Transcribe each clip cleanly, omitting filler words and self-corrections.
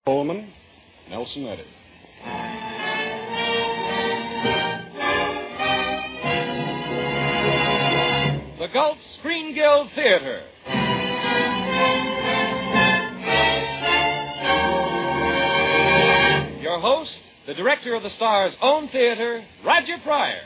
Coleman, Nelson Eddy. The Gulf Screen Guild Theater. Your host, the director of the Star's own theater, Roger Pryor.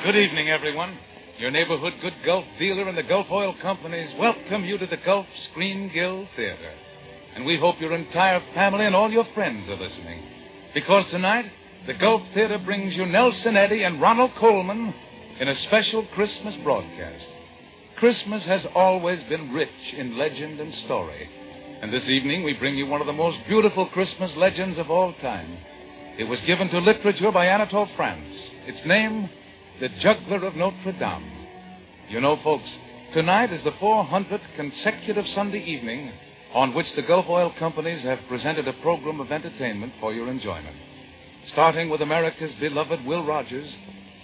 Good evening, everyone. Your neighborhood good Gulf dealer and the Gulf Oil Companies welcome you to the Gulf Screen Guild Theater. And we hope your entire family and all your friends are listening. Because tonight, the Gulf Theater brings you Nelson Eddy and Ronald Coleman in a special Christmas broadcast. Christmas has always been rich in legend and story. And this evening, we bring you one of the most beautiful Christmas legends of all time. It was given to literature by Anatole France. Its name, The Juggler of Notre Dame. You know, folks, tonight is the 400th consecutive Sunday evening on which the Gulf Oil Companies have presented a program of entertainment for your enjoyment. Starting with America's beloved Will Rogers,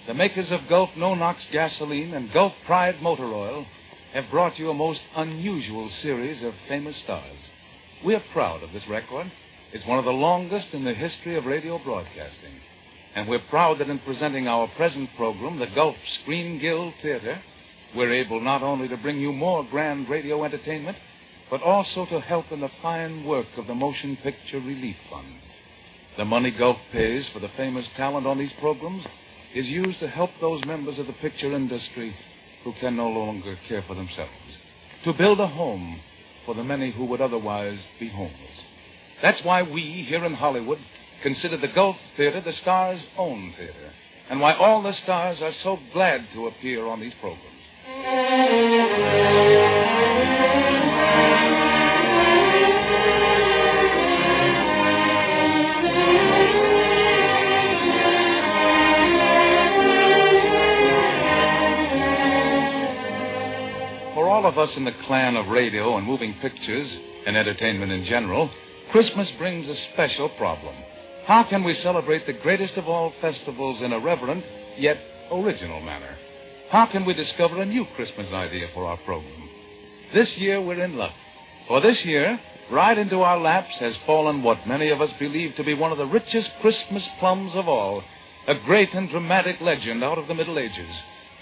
the makers of Gulf No-Nox gasoline and Gulf Pride motor oil have brought you a most unusual series of famous stars. We are proud of this record. It's one of the longest in the history of radio broadcasting. And we're proud that in presenting our present program, the Gulf Screen Guild Theater, we're able not only to bring you more grand radio entertainment, but also to help in the fine work of the Motion Picture Relief Fund. The money Gulf pays for the famous talent on these programs is used to help those members of the picture industry who can no longer care for themselves, to build a home for the many who would otherwise be homeless. That's why we, here in Hollywood, consider the Gulf Theater the Star's own theater, and why all the stars are so glad to appear on these programs. For all of us in the clan of radio and moving pictures and entertainment in general, Christmas brings a special problem. How can we celebrate the greatest of all festivals in a reverent, yet original manner? How can we discover a new Christmas idea for our program? This year, we're in luck. For this year, right into our laps has fallen what many of us believe to be one of the richest Christmas plums of all, a great and dramatic legend out of the Middle Ages,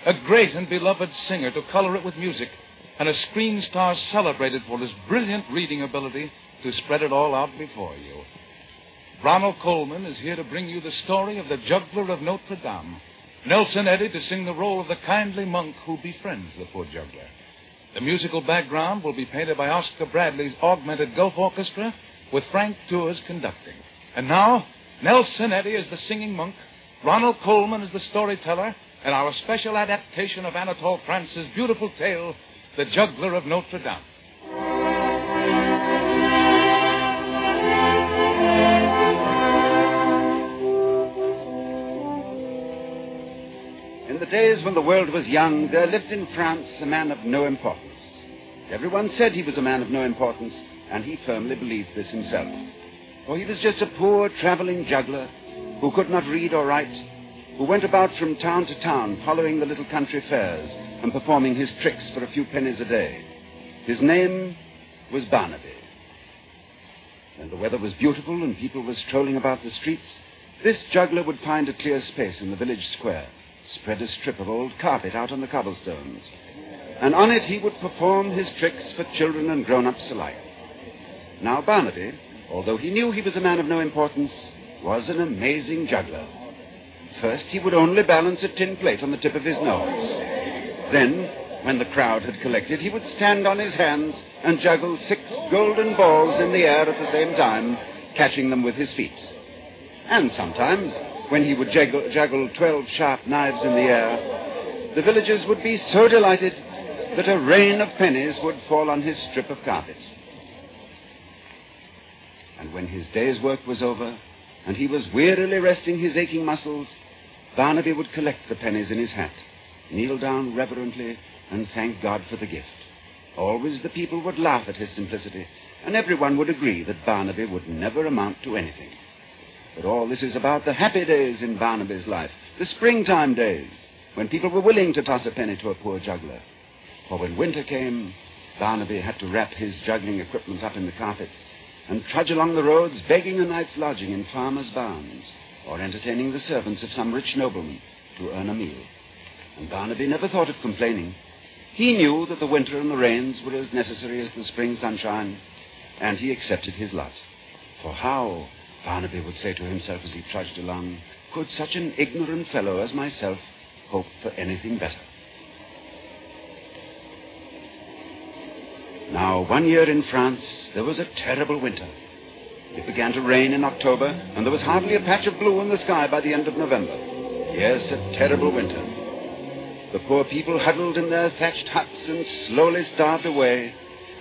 a great and beloved singer to color it with music, and a screen star celebrated for his brilliant reading ability to spread it all out before you. Ronald Coleman is here to bring you the story of the Juggler of Notre Dame. Nelson Eddy to sing the role of the kindly monk who befriends the poor juggler. The musical background will be painted by Oscar Bradley's Augmented Gulf Orchestra with Frank Tours conducting. And now, Nelson Eddy is the singing monk, Ronald Coleman is the storyteller, and our special adaptation of Anatole France's beautiful tale, The Juggler of Notre Dame. In the days when the world was young, there lived in France a man of no importance. Everyone said he was a man of no importance, and he firmly believed this himself. For he was just a poor traveling juggler who could not read or write, who went about from town to town following the little country fairs and performing his tricks for a few pennies a day. His name was Barnaby. When the weather was beautiful and people were strolling about the streets, this juggler would find a clear space in the village square, spread a strip of old carpet out on the cobblestones, and on it he would perform his tricks for children and grown-ups alike. Now Barnaby, although he knew he was a man of no importance, was an amazing juggler. First, he would only balance a tin plate on the tip of his nose. Then, when the crowd had collected, he would stand on his hands and juggle 6 golden balls in the air at the same time, catching them with his feet. And sometimes, when he would juggle 12 sharp knives in the air, the villagers would be so delighted that a rain of pennies would fall on his strip of carpet. And when his day's work was over, and he was wearily resting his aching muscles, Barnaby would collect the pennies in his hat, kneel down reverently, and thank God for the gift. Always the people would laugh at his simplicity, and everyone would agree that Barnaby would never amount to anything. But all this is about the happy days in Barnaby's life, the springtime days, when people were willing to toss a penny to a poor juggler. For when winter came, Barnaby had to wrap his juggling equipment up in the carpet and trudge along the roads begging a night's lodging in farmers' barns or entertaining the servants of some rich nobleman to earn a meal. And Barnaby never thought of complaining. He knew that the winter and the rains were as necessary as the spring sunshine, and he accepted his lot. For how, Barnaby would say to himself as he trudged along, could such an ignorant fellow as myself hope for anything better? Now, one year in France, there was a terrible winter. It began to rain in October, and there was hardly a patch of blue in the sky by the end of November. Yes, a terrible winter. The poor people huddled in their thatched huts and slowly starved away,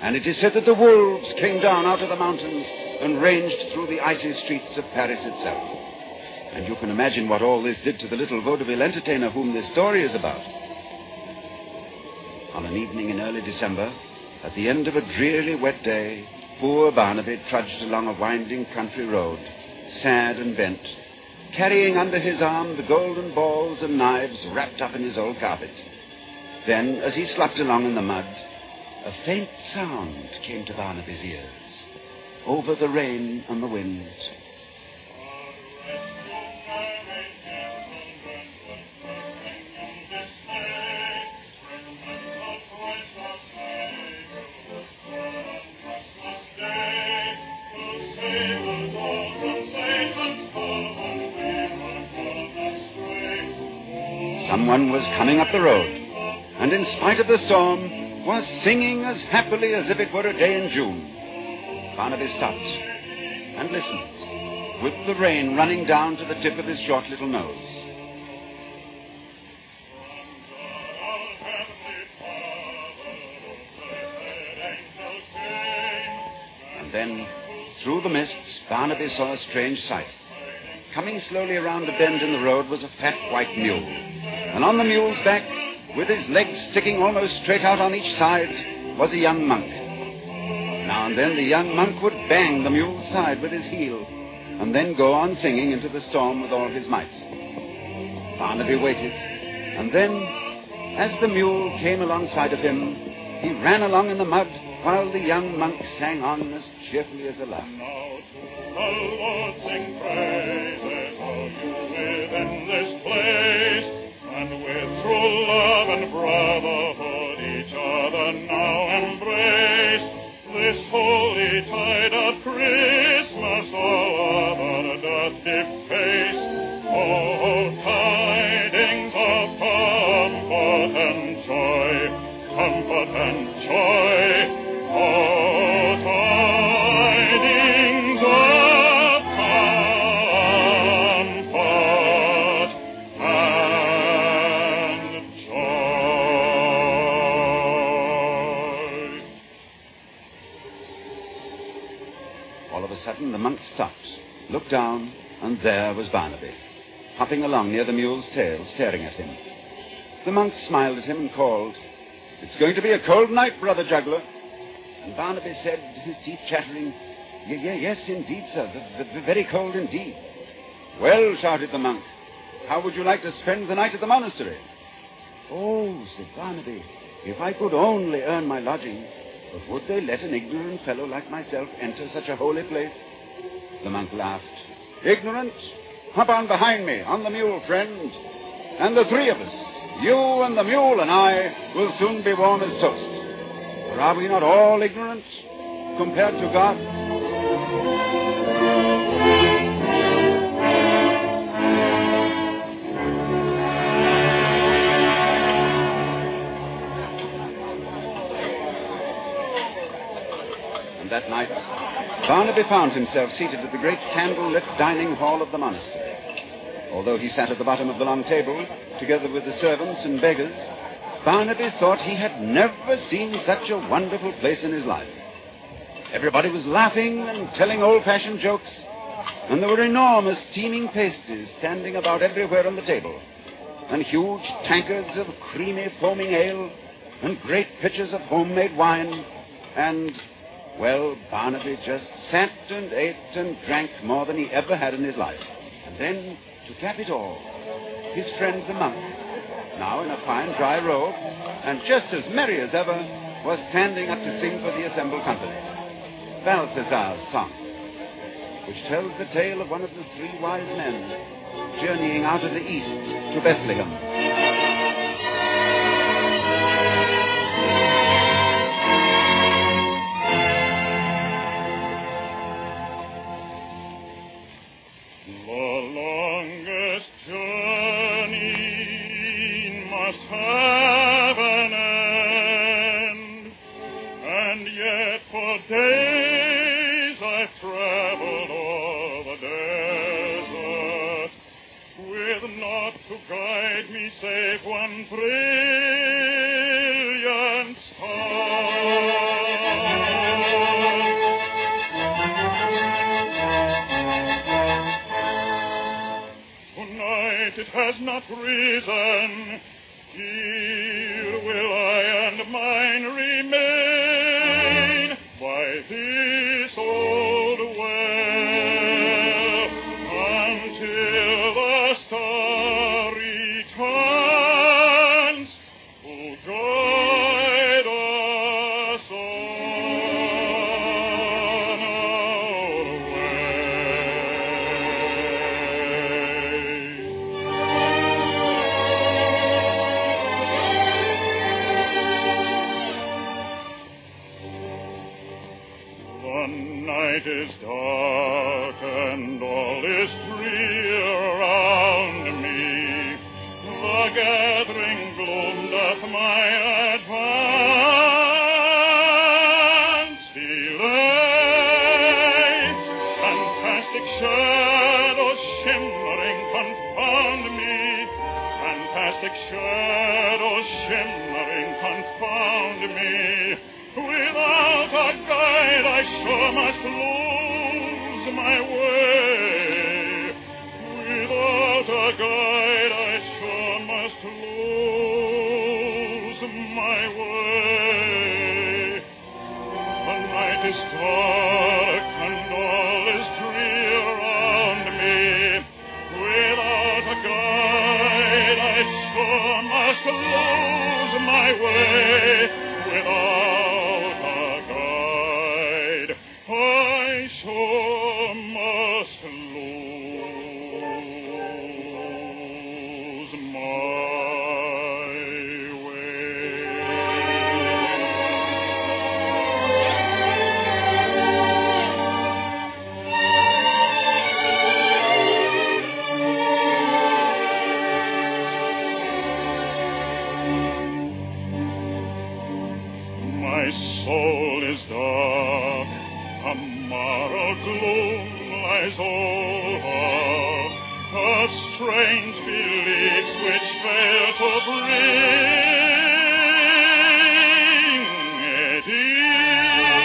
and it is said that the wolves came down out of the mountains and ranged through the icy streets of Paris itself. And you can imagine what all this did to the little vaudeville entertainer whom this story is about. On an evening in early December, at the end of a dreary wet day, poor Barnaby trudged along a winding country road, sad and bent, carrying under his arm the golden balls and knives wrapped up in his old carpet. Then, as he slopped along in the mud, a faint sound came to Barnaby's ears, over the rain and the wind. Someone was coming up the road, and in spite of the storm, was singing as happily as if it were a day in June. Barnaby stopped and listened, with the rain running down to the tip of his short little nose. And then, through the mists, Barnaby saw a strange sight. Coming slowly around a bend in the road was a fat white mule. And on the mule's back, with his legs sticking almost straight out on each side, was a young monk. Now and then the young monk would bang the mule's side with his heel, and then go on singing into the storm with all his might. Barnaby waited, and then, as the mule came alongside of him, he ran along in the mud while the young monk sang on as cheerfully as a lark. The Lord sing praises, all you within this place, and with true love and brotherhood each other now embrace. This holy tide of Christmas all other doth deface. Oh, tidings of comfort and joy, comfort and joy. Oh, tidings of comfort and joy. All of a sudden, the monk stopped, looked down, and there was Barnaby, hopping along near the mule's tail, staring at him. The monk smiled at him and called, "It's going to be a cold night, brother juggler." And Barnaby said, his teeth chattering, Yes, indeed, sir, very cold indeed." "Well," shouted the monk, "how would you like to spend the night at the monastery?" "Oh," said Barnaby, "if I could only earn my lodging. But would they let an ignorant fellow like myself enter such a holy place?" The monk laughed. "Ignorant? Hop on behind me, on the mule, friend. And the three of us, you and the mule and I, will soon be warm as toast. For are we not all ignorant compared to God?" And that night, Barnaby found himself seated at the great candle-lit dining hall of the monastery. Although he sat at the bottom of the long table, together with the servants and beggars, Barnaby thought he had never seen such a wonderful place in his life. Everybody was laughing and telling old-fashioned jokes, and there were enormous steaming pasties standing about everywhere on the table, and huge tankards of creamy, foaming ale, and great pitchers of homemade wine, and, well, Barnaby just sat and ate and drank more than he ever had in his life. And then, to cap it all, his friend the monk now in a fine dry robe, and just as merry as ever, was standing up to sing for the assembled company. Balthazar's song, which tells the tale of one of the three wise men journeying out of the east to Bethlehem. Days I've traveled o'er the desert, with naught to guide me save one brilliant star. Tonight it has not risen, here will I and mine remain by this old well until the star returns to guide us on our way. The night is dark and all is drear around me. The gathering gloom doth my advance delay. Fantastic shadows shimmering confound me. Fantastic shadows shimmering confound me. Without a guide I sure must lose my way. Without a guide I sure must lose my way. The night is dark and all is drear around me. Without a guide I sure must lose my way. Without a guide, I sure must lose my My soul is dark, a moral gloom lies over, of strange beliefs which fail to bring it ease.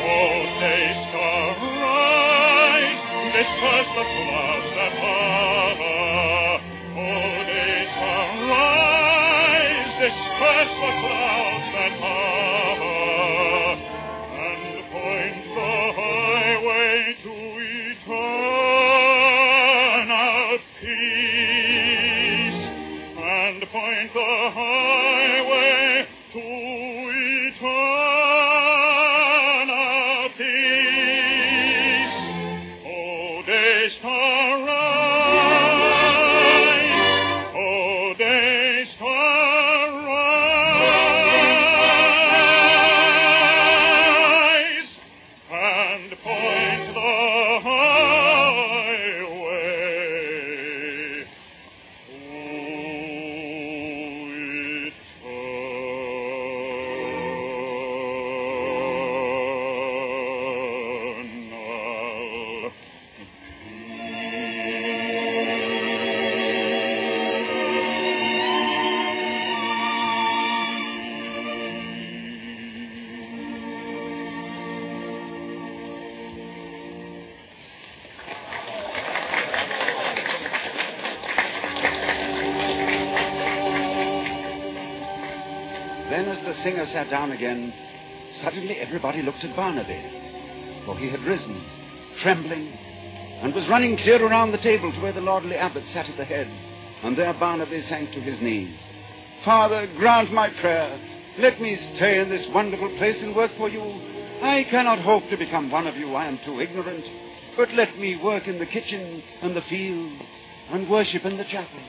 Oh, day star, rise, disperse the clouds that hover. Oh, day star, rise, disperse the clouds that hover, and point the highway to eternal peace, and point the highway to eternal peace. Oh, day star, rise, oh, day star, rise, and point the highway to eternal Then, as the singer sat down again, suddenly everybody looked at Barnaby, for he had risen, trembling, and was running clear around the table to where the lordly abbot sat at the head, and there Barnaby sank to his knees. Father, grant my prayer. Let me stay in this wonderful place and work for you. I cannot hope to become one of you. I am too ignorant. But let me work in the kitchen and the fields and worship in the chapel.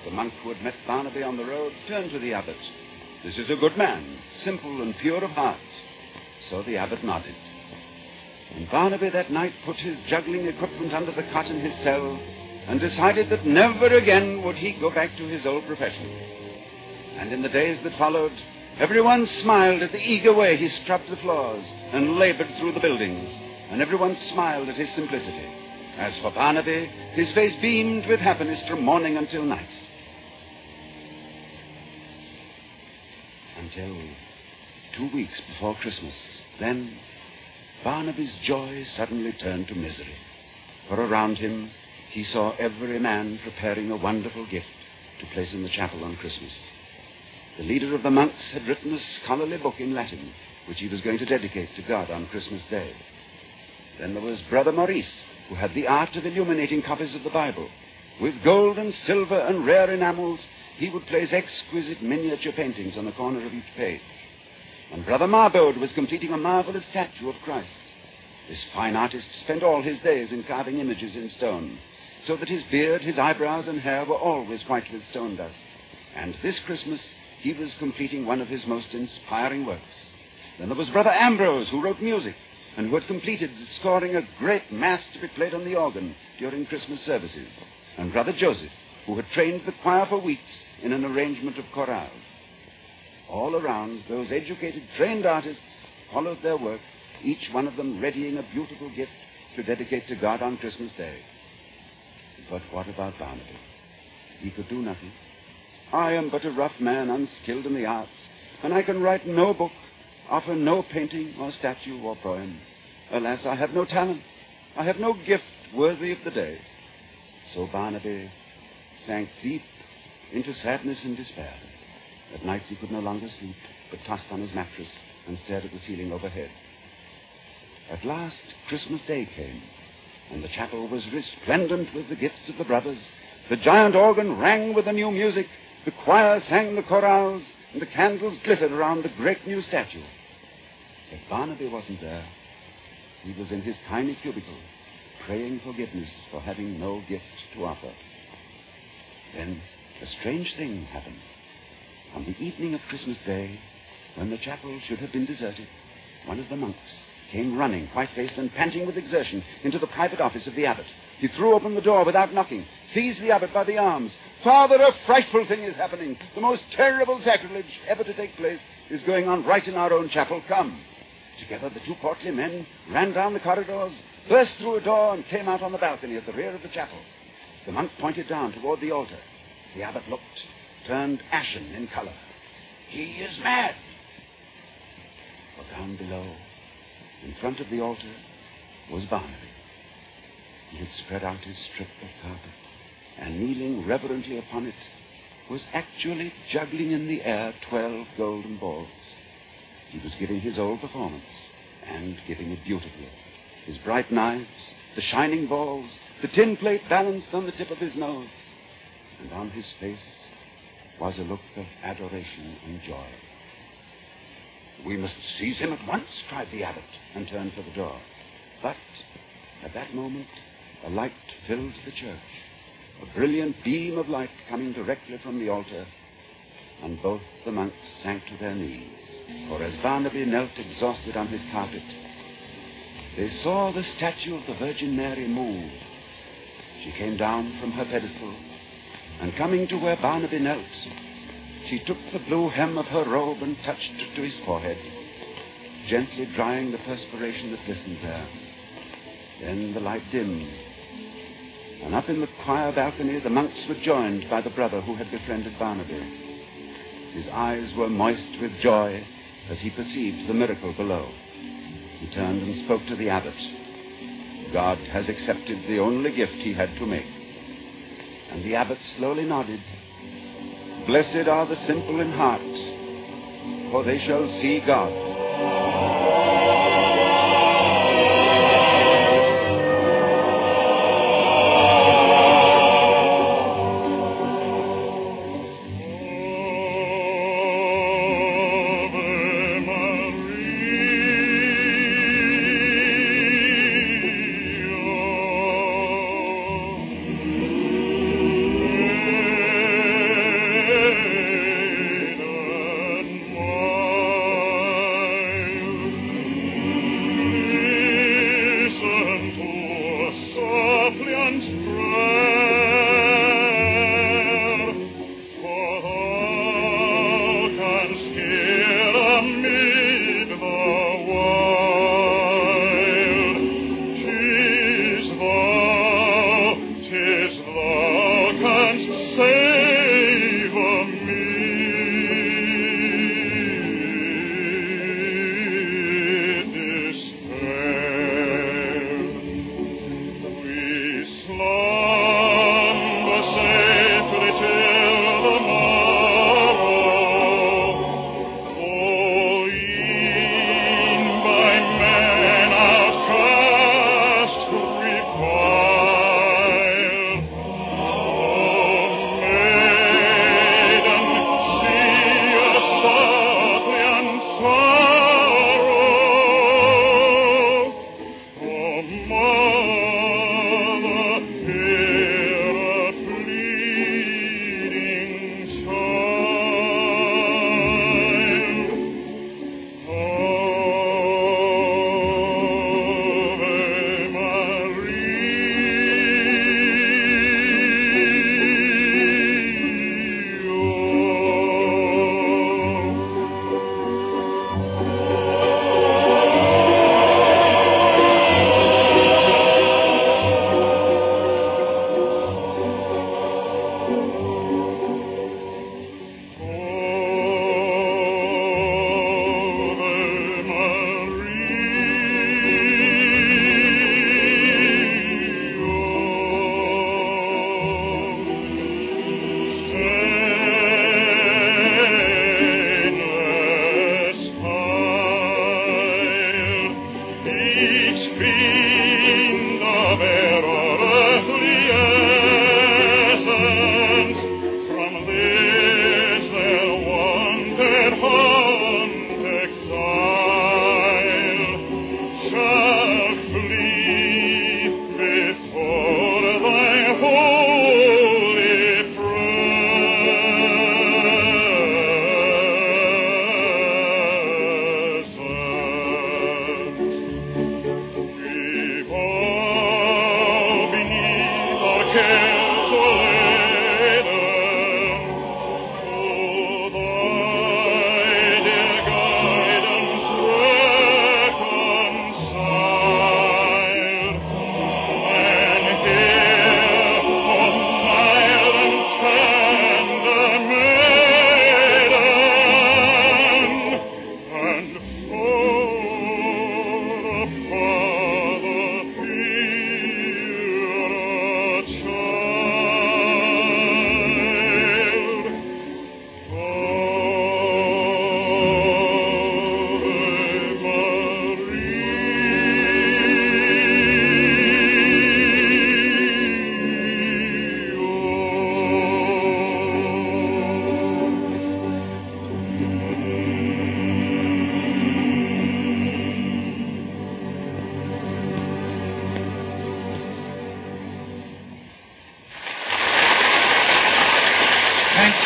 The monk who had met Barnaby on the road turned to the abbot. This is a good man, simple and pure of heart. So the abbot nodded. And Barnaby that night put his juggling equipment under the cot in his cell and decided that never again would he go back to his old profession. And in the days that followed, everyone smiled at the eager way he scrubbed the floors and labored through the buildings, and everyone smiled at his simplicity. As for Barnaby, his face beamed with happiness from morning until night. Until 2 weeks before Christmas. Then Barnaby's joy suddenly turned to misery. For around him, he saw every man preparing a wonderful gift to place in the chapel on Christmas. The leader of the monks had written a scholarly book in Latin, which he was going to dedicate to God on Christmas Day. Then there was Brother Maurice, who had the art of illuminating copies of the Bible. With gold and silver and rare enamels, he would place exquisite miniature paintings on the corner of each page. And Brother Marbode was completing a marvelous statue of Christ. This fine artist spent all his days in carving images in stone, so that his beard, his eyebrows, and hair were always white with stone dust. And this Christmas, he was completing one of his most inspiring works. Then there was Brother Ambrose, who wrote music, and who had completed scoring a great mass to be played on the organ during Christmas services. And Brother Joseph, who had trained the choir for weeks in an arrangement of chorales. All around, those educated, trained artists followed their work, each one of them readying a beautiful gift to dedicate to God on Christmas Day. But what about Barnaby? He could do nothing. I am but a rough man, unskilled in the arts, and I can write no book, offer no painting or statue or poem. Alas, I have no talent. I have no gift worthy of the day. So Barnaby sank deep into sadness and despair. At night he could no longer sleep, but tossed on his mattress and stared at the ceiling overhead. At last, Christmas Day came, and the chapel was resplendent with the gifts of the brothers. The giant organ rang with the new music, the choir sang the chorales, and the candles glittered around the great new statue. But Barnaby wasn't there. He was in his tiny cubicle, praying forgiveness for having no gift to offer. Then a strange thing happened. On the evening of Christmas Day, when the chapel should have been deserted, one of the monks came running, white-faced and panting with exertion, into the private office of the abbot. He threw open the door without knocking, seized the abbot by the arms. "Father, a frightful thing is happening. The most terrible sacrilege ever to take place is going on right in our own chapel. Come." Together, the two portly men ran down the corridors, burst through a door, and came out on the balcony at the rear of the chapel. The monk pointed down toward the altar. The abbot looked, turned ashen in color. "He is mad." But down below, in front of the altar, was Barnaby. He had spread out his strip of carpet, and kneeling reverently upon it, was actually juggling in the air 12 golden balls. He was giving his old performance, and giving it beautifully. His bright knives, the shining balls, the tin plate balanced on the tip of his nose, and on his face was a look of adoration and joy. "We must seize him at once," cried the abbot, and turned for the door. But at that moment, a light filled the church, a brilliant beam of light coming directly from the altar, and both the monks sank to their knees. For as Barnaby knelt exhausted on his carpet, they saw the statue of the Virgin Mary move. She came down from her pedestal, and coming to where Barnaby knelt, she took the blue hem of her robe and touched it to his forehead, gently drying the perspiration that glistened there. Then the light dimmed, and up in the choir balcony the monks were joined by the brother who had befriended Barnaby. His eyes were moist with joy as he perceived the miracle below. He turned and spoke to the abbot. God has accepted the only gift he had to make. And the abbot slowly nodded. "Blessed are the simple in heart, for they shall see God."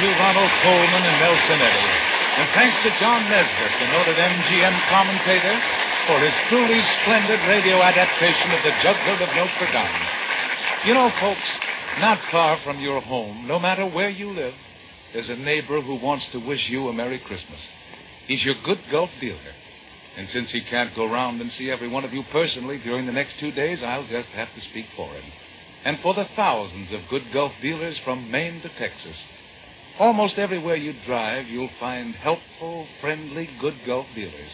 to Ronald Coleman and Nelson Eddy. And thanks to John Nesbitt, the noted MGM commentator, for his truly splendid radio adaptation of the Juggler of Notre Dame. You know, folks, not far from your home, no matter where you live, there's a neighbor who wants to wish you a Merry Christmas. He's your good Gulf dealer. And since he can't go round and see every one of you personally during the next 2 days, I'll just have to speak for him. And for the thousands of good Gulf dealers from Maine to Texas. Almost everywhere you drive, you'll find helpful, friendly, good Gulf dealers.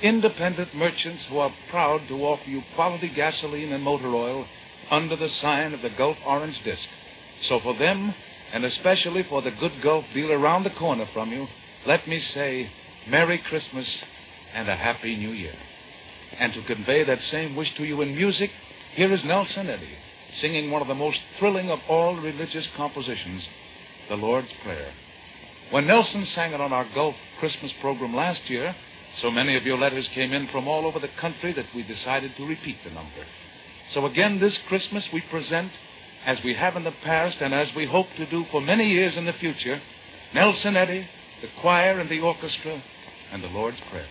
Independent merchants who are proud to offer you quality gasoline and motor oil under the sign of the Gulf Orange Disc. So for them, and especially for the good Gulf dealer around the corner from you, let me say Merry Christmas and a Happy New Year. And to convey that same wish to you in music, here is Nelson Eddy, singing one of the most thrilling of all religious compositions, the Lord's Prayer. When Nelson sang it on our Gulf Christmas program last year, so many of your letters came in from all over the country that we decided to repeat the number. So again this Christmas we present, as we have in the past and as we hope to do for many years in the future, Nelson Eddy, the choir and the orchestra, and the Lord's Prayer.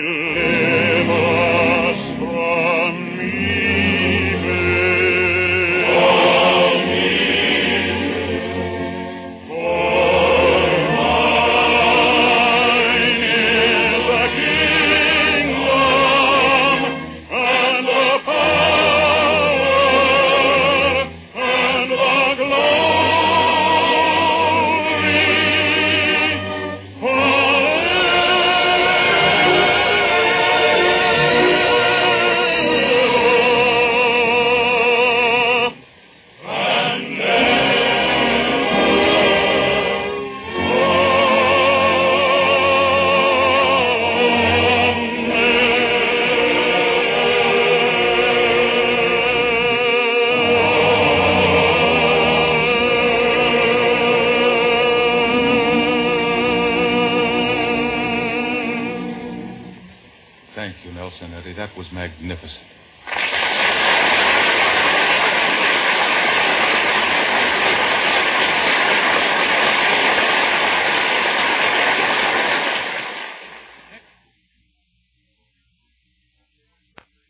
deliver us from evil. For thine is the kingdom and the power and the Thank you, Nelson Eddy. That was magnificent.